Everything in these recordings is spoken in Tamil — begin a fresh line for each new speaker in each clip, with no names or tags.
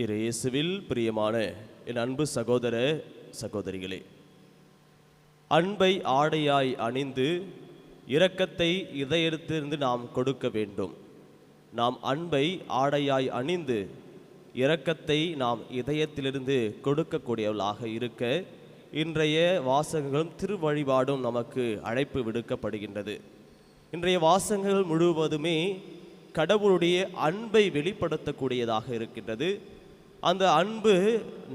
இயேசுவில் பிரியமான என் அன்பு சகோதர சகோதரிகளே, அன்பை ஆடையாய் அணிந்து இரக்கத்தை இதயத்திலிருந்து நாம் கொடுக்க வேண்டும். நாம் அன்பை ஆடையாய் அணிந்து இரக்கத்தை நாம் இதயத்திலிருந்து கொடுக்கக்கூடியவர்களாக இருக்க இன்றைய வாசகங்களும் திருவழிபாடும் நமக்கு அழைப்பு விடுக்கப்படுகின்றது. இன்றைய வாசகங்கள் முழுவதுமே கடவுளுடைய அன்பை வெளிப்படுத்தக்கூடியதாக இருக்கின்றது. அந்த அன்பு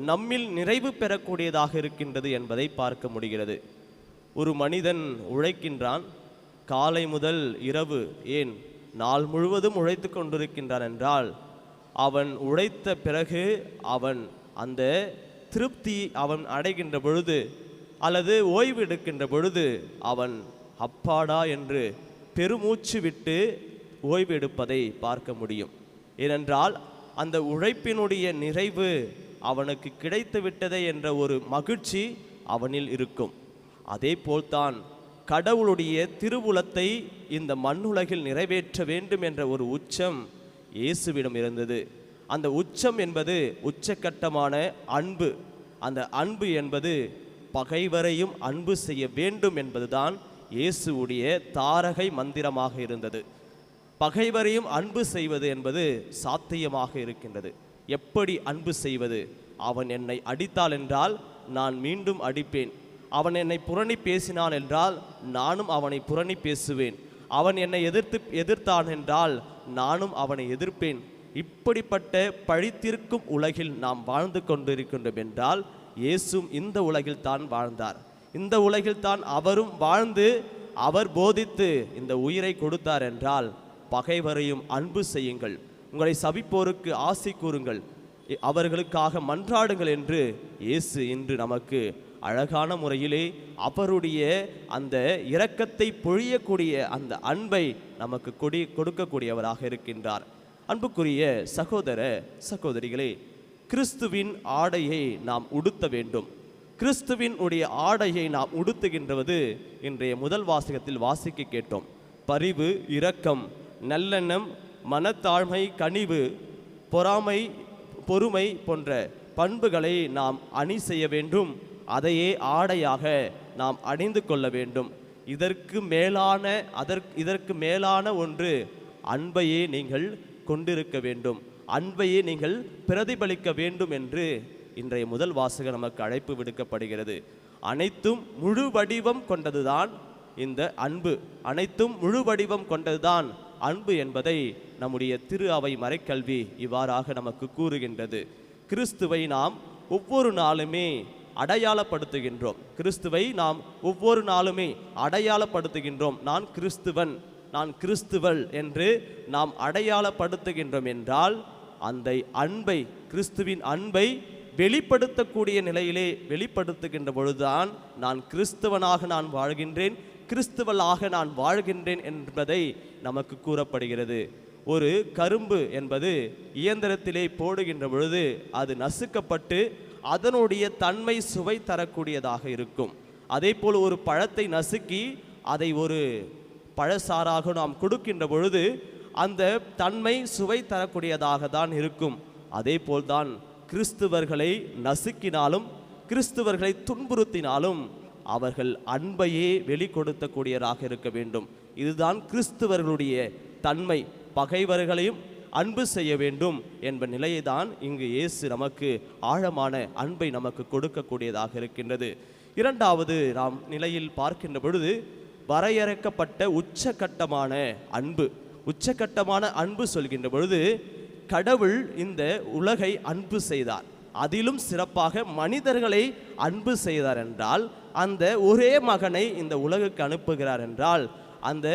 நம்மில் நிறைவு பெறக்கூடியதாக இருக்கின்றது என்பதை பார்க்க முடிகிறது. ஒரு மனிதன் உழைக்கின்றான், காலை முதல் இரவு, ஏன் நாள் முழுவதும் உழைத்து கொண்டிருக்கின்றான் என்றால், அவன் உழைத்த பிறகு அவன் அந்த திருப்தி அவன் அடைகின்ற பொழுது அல்லது ஓய்வு எடுக்கின்ற பொழுது அவன் அப்பாடா என்று பெருமூச்சு விட்டு ஓய்வு எடுப்பதை பார்க்க முடியும். ஏனென்றால் அந்த உழைப்பினுடைய நிறைவு அவனுக்கு கிடைத்து விட்டதே என்ற ஒரு மகிழ்ச்சி அவனில் இருக்கும். அதே போல்தான் கடவுளுடைய திருவுளத்தை இந்த மண்ணுலகில் நிறைவேற்ற வேண்டும் என்ற ஒரு உச்சம் இயேசுவிடம் இருந்தது. அந்த உச்சம் என்பது உச்சக்கட்டமான அன்பு. அந்த அன்பு என்பது பகைவரையும் அன்பு செய்ய வேண்டும் என்பதுதான் இயேசுவுடைய தாரகை மந்திரமாக இருந்தது. பகைவரையும் அன்பு செய்வது என்பது சாத்தியமாக இருக்கின்றது. எப்படி அன்பு செய்வது? அவன் என்னை அடித்தாள் என்றால் நான் மீண்டும் அடிப்பேன். அவன் என்னை புரணி பேசினான் என்றால் நானும் அவனை புரணி பேசுவேன். அவன் என்னை எதிர்த்தான் என்றால் நானும் அவனை எதிர்ப்பேன். இப்படிப்பட்ட பழித்திருக்கும் உலகில் நாம் வாழ்ந்து கொண்டிருக்கின்றோம் என்றால் இயேசுவும் இந்த உலகில் தான் வாழ்ந்தார். இந்த உலகில் தான் அவரும் வாழ்ந்து அவர் போதித்து இந்த உயிரை கொடுத்தார் என்றால், பகைவரையும் அன்பு செய்யுங்கள், உங்களை சபிப்போருக்கு ஆசி கூறுங்கள், அவர்களுக்காக மன்றாடுங்கள் என்று இயேசு இன்று நமக்கு அழகான முறையிலே அவருடைய அந்த இரக்கத்தை பொழியக்கூடிய அந்த அன்பை நமக்கு கொடுக்கக்கூடியவராக இருக்கின்றார். அன்புக்குரிய சகோதர சகோதரிகளே, கிறிஸ்துவின் ஆடையை நாம் உடுத்த வேண்டும். கிறிஸ்துவின் உடைய ஆடையை நாம் உடுத்துகின்றது இன்றைய முதல் வாசகத்தில் வாசிக்க கேட்டோம். பரிவு, இரக்கம், நல்லெண்ணம், மனத்தாழ்மை, கனிவு, பொறாமை, பொறுமை போன்ற பண்புகளை நாம் அணி செய்ய வேண்டும். அதையே ஆடையாக நாம் அணிந்து கொள்ள வேண்டும். இதற்கு மேலான ஒன்று அன்பையே நீங்கள் கொண்டிருக்க வேண்டும், அன்பையே நீங்கள் பிரதிபலிக்க வேண்டும் என்று இன்றைய முதல் வாசகம் நமக்கு அழைப்பு விடுக்கப்படுகிறது. அனைத்தும் முழு வடிவம் கொண்டதுதான் இந்த அன்பு. அனைத்தும் முழு வடிவம் கொண்டதுதான் அன்பு என்பதை நம்முடைய திரு அவை மறைக்கல்வி இவ்வாறாக நமக்கு கூறுகின்றது. கிறிஸ்துவை நாம் ஒவ்வொரு நாளுமே அடையாளப்படுத்துகின்றோம். கிறிஸ்துவை நாம் ஒவ்வொரு நாளுமே அடையாளப்படுத்துகின்றோம். நான் கிறிஸ்துவன், நான் கிறிஸ்துவள் என்று நாம் அடையாளப்படுத்துகின்றோம் என்றால், அந்த அன்பை, கிறிஸ்துவின் அன்பை வெளிப்படுத்தக்கூடிய நிலையிலே வெளிப்படுத்துகின்ற பொழுதுதான் நான் கிறிஸ்துவனாக நான் வாழ்கின்றேன், கிறிஸ்துவளாக நான் வாழ்கின்றேன் என்பதை நமக்கு கூறப்படுகிறது. ஒரு கரும்பு என்பது இயந்திரத்திலே போடுகின்ற பொழுது அது நசுக்கப்பட்டு அதனுடைய தன்மை சுவை தரக்கூடியதாக இருக்கும். அதே போல் ஒரு பழத்தை நசுக்கி அதை ஒரு பழசாறாக நாம் கொடுக்கின்ற பொழுது அந்த தன்மை சுவை தரக்கூடியதாக தான் இருக்கும். அதே போல்தான் கிறிஸ்துவர்களை நசுக்கினாலும் கிறிஸ்துவர்களை துன்புறுத்தினாலும் அவர்கள் அன்பையே வெளிப்படுத்தக்கூடியவராக இருக்க வேண்டும். இதுதான் கிறிஸ்துவர்களுடைய தன்மை. பகைவர்களையும் அன்பு செய்ய வேண்டும் என்ற நிலையை தான் இங்கு இயேசு நமக்கு ஆழமான அன்பை நமக்கு கொடுக்கக்கூடியதாக இருக்கின்றது. இரண்டாவது நாம் நிலையில் பார்க்கின்ற பொழுது வரையறுக்கப்பட்ட உச்சகட்டமான அன்பு. உச்சகட்டமான அன்பு சொல்கின்ற பொழுது கடவுள் இந்த உலகை அன்பு செய்தார், அதிலும் சிறப்பாக மனிதர்களை அன்பு செய்தார் என்றால், அந்த ஒரே மகனை இந்த உலகுக்கு அனுப்புகிறார் என்றால், அந்த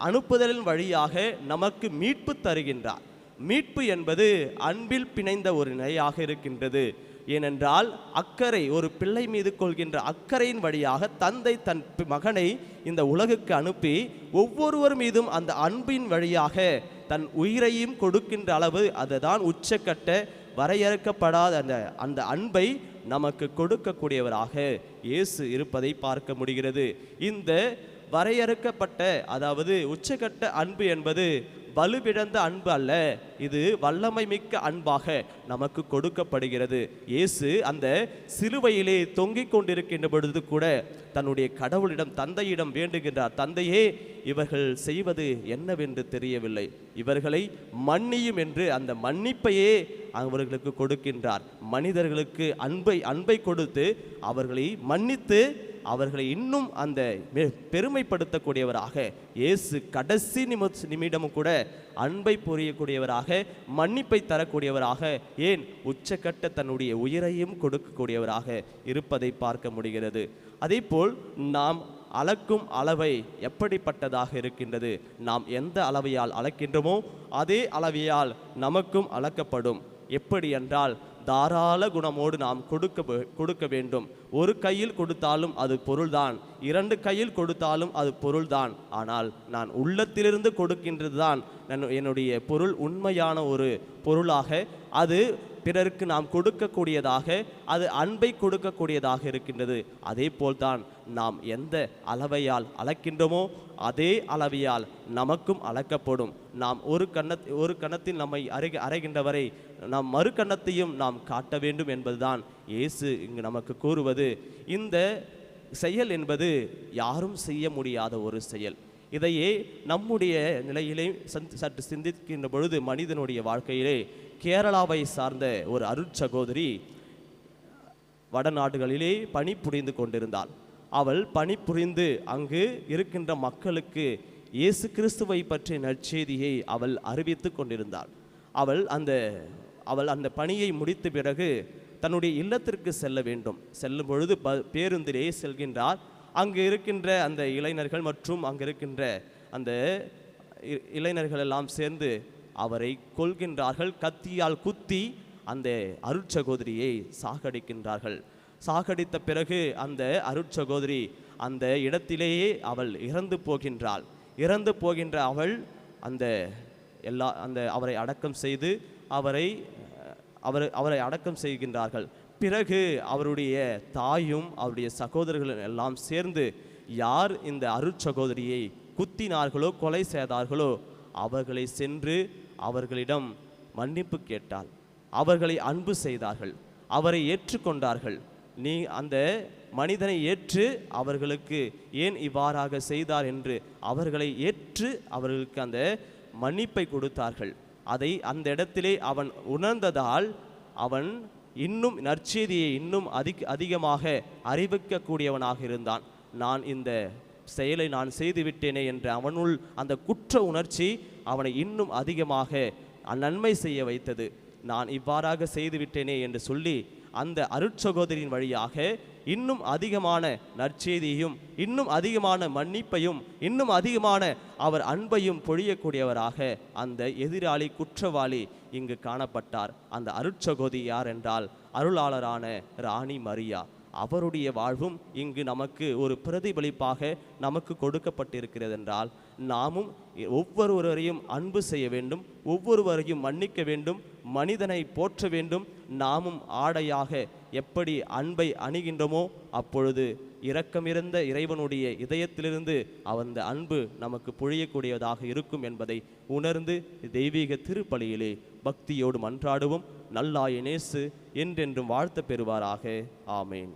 அனுப்புதலின் வழியாக நமக்கு மீட்பு தருகின்றார். மீட்பு என்பது அன்பில் பிணைந்த ஒரு நிலையாக இருக்கின்றது. ஏனென்றால் அக்கறை, ஒரு பிள்ளை மீது கொள்கின்ற அக்கறையின் வழியாக தந்தை தன் மகனை இந்த உலகுக்கு அனுப்பி ஒவ்வொருவர் மீதும் அந்த அன்பின் வழியாக தன் உயிரையும் கொடுக்கின்ற அளவு, அதுதான் உச்சக்கட்ட வரையறுக்கப்படாத அந்த அன்பை நமக்கு கொடுக்கக்கூடியவராக இயேசு இருப்பதை பார்க்க முடிகிறது. இந்த வரையறுக்கப்பட்ட, அதாவது உச்சகட்ட அன்பு என்பது வலுவிழந்த அன்பு அல்ல, இது வல்லமை மிக்க அன்பாக நமக்கு கொடுக்கப்படுகிறது. இயேசு அந்த சிலுவையிலே தொங்கிக் கொண்டிருக்கின்ற பொழுது கூட தன்னுடைய கடவுளிடம், தந்தையிடம் வேண்டுகின்றார், தந்தையே, இவர்கள் செய்வது என்னவென்று தெரியவில்லை, இவர்களை மன்னியும் என்று அந்த மன்னிப்பையே அவர்களுக்கு கொடுக்கின்றார். மனிதர்களுக்கு அன்பை கொடுத்து அவர்களை மன்னித்து அவர்களை இன்னும் அந்த பெருமைப்படுத்தக்கூடியவராக இயேசு கடைசி நிமிடமும் கூட அன்பை புரியக்கூடியவராக, மன்னிப்பை தரக்கூடியவராக, ஏன் உச்சக்கட்ட தன்னுடைய உயிரையும் கொடுக்கக்கூடியவராக இருப்பதை பார்க்க முடிகிறது. அதேபோல் நாம் அளக்கும் அளவை எப்படிப்பட்டதாக இருக்கின்றது? நாம் எந்த அளவையால் அளக்கின்றோமோ அதே அளவையால் நமக்கும் அளக்கப்படும். எப்படி என்றால், தாராள குணமோடு நாம் கொடுக்க வேண்டும். ஒரு கையில் கொடுத்தாலும் அது பொருள்தான், 2 கையில் கொடுத்தாலும் அது பொருள்தான். ஆனால் நான் உள்ளத்திலிருந்து கொடுக்கின்றது தான் என்னுடைய பொருள், உண்மையான ஒரு பொருளாக, அது பிறருக்கு நாம் கொடுக்கக்கூடியதாக, அது அன்பை கொடுக்கக்கூடியதாக இருக்கின்றது. அதே போல்தான் நாம் எந்த அளவையால் அளக்கின்றோமோ அதே அளவையால் நமக்கும் அளக்கப்படும். நாம் ஒரு கன்னத்தில் நம்மை அறைகின்றவரை நாம் மறு கன்னத்தையும் நாம் காட்ட வேண்டும் என்பதுதான் இயேசு இங்கு நமக்கு கூறுவது. இந்த செயல் என்பது யாரும் செய்ய முடியாத ஒரு செயல். இதையே நம்முடைய நிலையிலே சற்று சிந்திக்கின்ற பொழுது, மனிதனுடைய வாழ்க்கையிலே கேரளாவை சார்ந்த ஒரு அருட்சகோதரி வடநாடுகளிலே பணிபுரிந்து கொண்டிருந்தாள். அவள் பணிபுரிந்து அங்கு இருக்கின்ற மக்களுக்கு இயேசு கிறிஸ்துவை பற்றிய நற்செய்தியை அவள் அறிவித்து கொண்டிருந்தாள். அவள் அந்த பணியை முடித்த பிறகு தன்னுடைய இல்லத்திற்கு செல்ல வேண்டும். செல்லும் பொழுது பேருந்திலே செல்கின்றார். அங்கு இருக்கின்ற அந்த இளைஞர்கள் மற்றும் அங்கு இருக்கின்ற அந்த இளைஞர்கள் எல்லாம் சேர்ந்து அவரை கொல்கின்றார்கள். கத்தியால் குத்தி அந்த அருட்சகோதரியை சாகடிக்கின்றார்கள். சாகடித்த பிறகு அந்த அருட்சகோதரி அந்த இடத்திலேயே அவள் இறந்து போகின்றாள். இறந்து போகின்ற அவள் அவரை அடக்கம் செய்து அவரை அடக்கம் செய்கின்றார்கள். பிறகு அவருடைய தாயும் அவருடைய சகோதரர்களும் எல்லாம் சேர்ந்து யார் இந்த அருட்சகோதரியை குத்தினார்களோ, கொலை செய்தார்களோ, அவர்களை சென்று அவர்களிடம் மன்னிப்பு கேட்டாள். அவர்களை அன்பு செய்தார்கள், அவரை ஏற்றுக்கொண்டார்கள். நீ அந்த மனிதனை ஏற்று அவர்களுக்கு ஏன் இவ்வாறாக செய்தார் என்று அவர்களை ஏற்று அவர்களுக்கு அந்த மன்னிப்பை கொடுத்தார்கள். அதை அந்த இடத்திலே அவன் உணர்ந்ததால் அவன் இன்னும் நற்செய்தியை இன்னும் அதிகமாக அறிவிக்கக்கூடியவனாக இருந்தான். நான் இந்த செயலை நான் செய்துவிட்டேனே என்ற அவனுள் அந்த குற்ற உணர்ச்சி அவனை இன்னும் அதிகமாக நன்மை செய்ய வைத்தது. நான் இவ்வாறாக செய்துவிட்டேனே என்று சொல்லி அந்த அருட்சகோதரின் வழியாக இன்னும் அதிகமான நற்செய்தியையும், இன்னும் அதிகமான மன்னிப்பையும், இன்னும் அதிகமான அவர் அன்பையும் பொழியக்கூடியவராக அந்த எதிராளி, குற்றவாளி இங்கு காணப்பட்டார். அந்த அருட்சகோதரி யார் என்றால் அருளாளரான ராணி மரியா. அவருடைய வாழ்வும் இங்கு நமக்கு ஒரு பிரதிபலிப்பாக நமக்கு கொடுக்கப்பட்டிருக்கிறது என்றால், நாமும் ஒவ்வொருவரையும் அன்பு செய்ய வேண்டும், ஒவ்வொருவரையும் மன்னிக்க வேண்டும், மனிதனை போற்ற வேண்டும். நாமும் ஆடையாக எப்படி அன்பை அணிகின்றோமோ அப்பொழுது இரக்கமிருந்த இறைவனுடைய இதயத்திலிருந்து அந்த அன்பு நமக்கு பொழியக்கூடியதாக இருக்கும் என்பதை உணர்ந்து தெய்வீக திருப்பலியிலே பக்தியோடு மன்றாடுவோம். நல்லாய இயேசு என்றென்றும் வாழ்த்த பெறுவாராக. ஆமேன்.